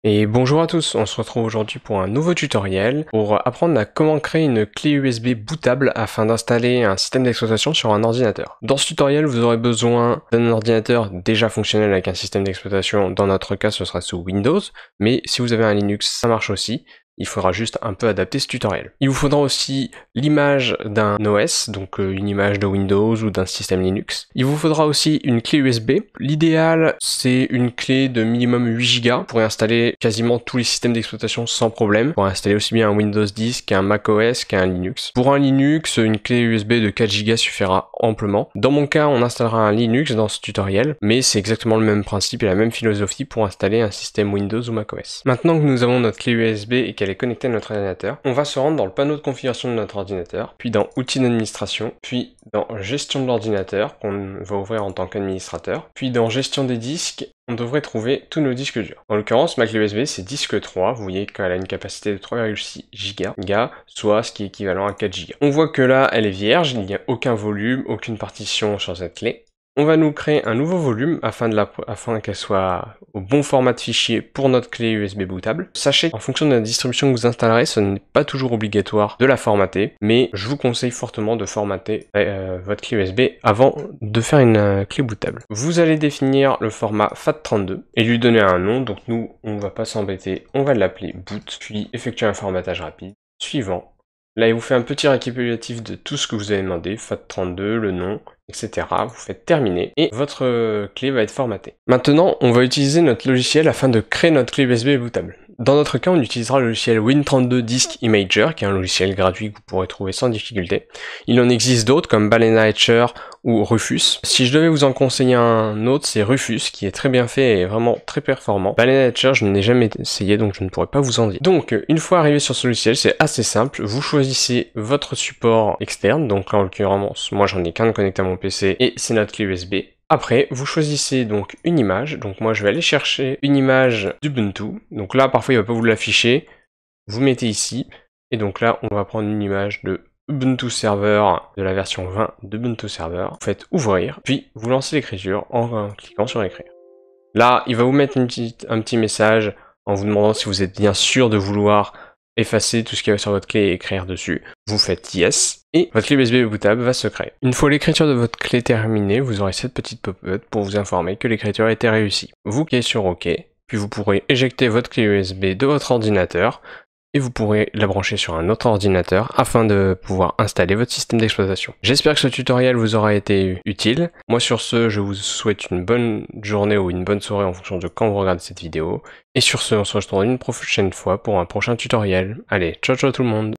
Et bonjour à tous, on se retrouve aujourd'hui pour un nouveau tutoriel pour apprendre à comment créer une clé USB bootable afin d'installer un système d'exploitation sur un ordinateur. Dans ce tutoriel, vous aurez besoin d'un ordinateur déjà fonctionnel avec un système d'exploitation. Dans notre cas, ce sera sous Windows, mais si vous avez un Linux, ça marche aussi. Il faudra juste un peu adapter ce tutoriel. Il vous faudra aussi l'image d'un OS, donc une image de Windows ou d'un système Linux. Il vous faudra aussi une clé USB. L'idéal, c'est une clé de minimum 8 Go. Vous pourrez installer quasiment tous les systèmes d'exploitation sans problème. Vous pourrez installer aussi bien un Windows 10 qu'un macOS qu'un Linux. Pour un Linux, une clé USB de 4 Go suffira amplement. Dans mon cas, on installera un Linux dans ce tutoriel, mais c'est exactement le même principe et la même philosophie pour installer un système Windows ou macOS. Maintenant que nous avons notre clé USB et qu'elle est connectée à notre ordinateur, on va se rendre dans le panneau de configuration de notre ordinateur, puis dans Outils d'administration, puis dans Gestion de l'ordinateur, qu'on va ouvrir en tant qu'administrateur, puis dans Gestion des disques, on devrait trouver tous nos disques durs. En l'occurrence, ma clé USB c'est disque 3, vous voyez qu'elle a une capacité de 3,6 Go, soit ce qui est équivalent à 4 Go. On voit que là, elle est vierge, il n'y a aucun volume, aucune partition sur cette clé. On va nous créer un nouveau volume afin qu'elle soit au bon format de fichier pour notre clé USB bootable. Sachez qu'en fonction de la distribution que vous installerez, ce n'est pas toujours obligatoire de la formater, mais je vous conseille fortement de formater votre clé USB avant de faire une clé bootable. Vous allez définir le format FAT32 et lui donner un nom, donc nous, on ne va pas s'embêter, on va l'appeler boot, puis effectuer un formatage rapide. Suivant. Là, il vous fait un petit récapitulatif de tout ce que vous avez demandé, FAT32, le nom, etc. Vous faites terminer et votre clé va être formatée. Maintenant, on va utiliser notre logiciel afin de créer notre clé USB bootable. Dans notre cas, on utilisera le logiciel Win32 Disk Imager, qui est un logiciel gratuit que vous pourrez trouver sans difficulté. Il en existe d'autres comme Balena Etcher ou Rufus. Si je devais vous en conseiller un autre, c'est Rufus, qui est très bien fait et vraiment très performant. Balena Etcher, je n'ai jamais essayé, donc je ne pourrais pas vous en dire. Donc, une fois arrivé sur ce logiciel, c'est assez simple. Vous choisissez votre support externe, donc là, en l'occurrence, moi j'en ai qu'un connecté à mon PC, et c'est notre clé USB. Après, vous choisissez donc une image, donc moi je vais aller chercher une image d'Ubuntu, donc là parfois il va pas vous l'afficher, vous mettez ici, et donc là on va prendre une image de Ubuntu Server, de la version 20 d'Ubuntu Server, vous faites ouvrir, puis vous lancez l'écriture en cliquant sur écrire. Là, il va vous mettre un petit message en vous demandant si vous êtes bien sûr de vouloir effacer tout ce qu'il y a sur votre clé et écrire dessus. Vous faites yes, et votre clé USB bootable va se créer. Une fois l'écriture de votre clé terminée, vous aurez cette petite pop-up pour vous informer que l'écriture a été réussie. Vous cliquez sur OK, puis vous pourrez éjecter votre clé USB de votre ordinateur, et vous pourrez la brancher sur un autre ordinateur afin de pouvoir installer votre système d'exploitation. J'espère que ce tutoriel vous aura été utile. Moi sur ce, je vous souhaite une bonne journée ou une bonne soirée en fonction de quand vous regardez cette vidéo. Et sur ce, on se retrouve une prochaine fois pour un prochain tutoriel. Allez, ciao ciao tout le monde!